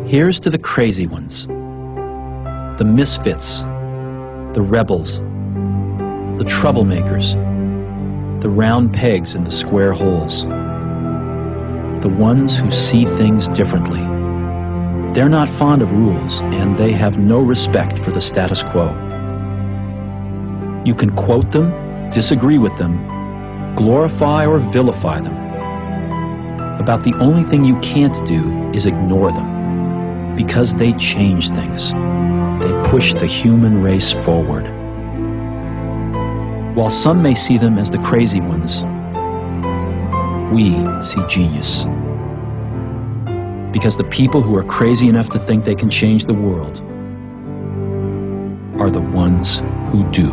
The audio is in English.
Here's to the crazy ones, the misfits, the rebels, the troublemakers, the round pegs in the square holes, the ones who see things differently. They're not fond of rules, and they have no respect for the status quo. You can quote them, disagree with them, glorify or vilify them. About the only thing you can't do is ignore them, because they change things. They push the human race forward. While some may see them as the crazy ones, we see genius. Because the people who are crazy enough to think they can change the world are the ones who do.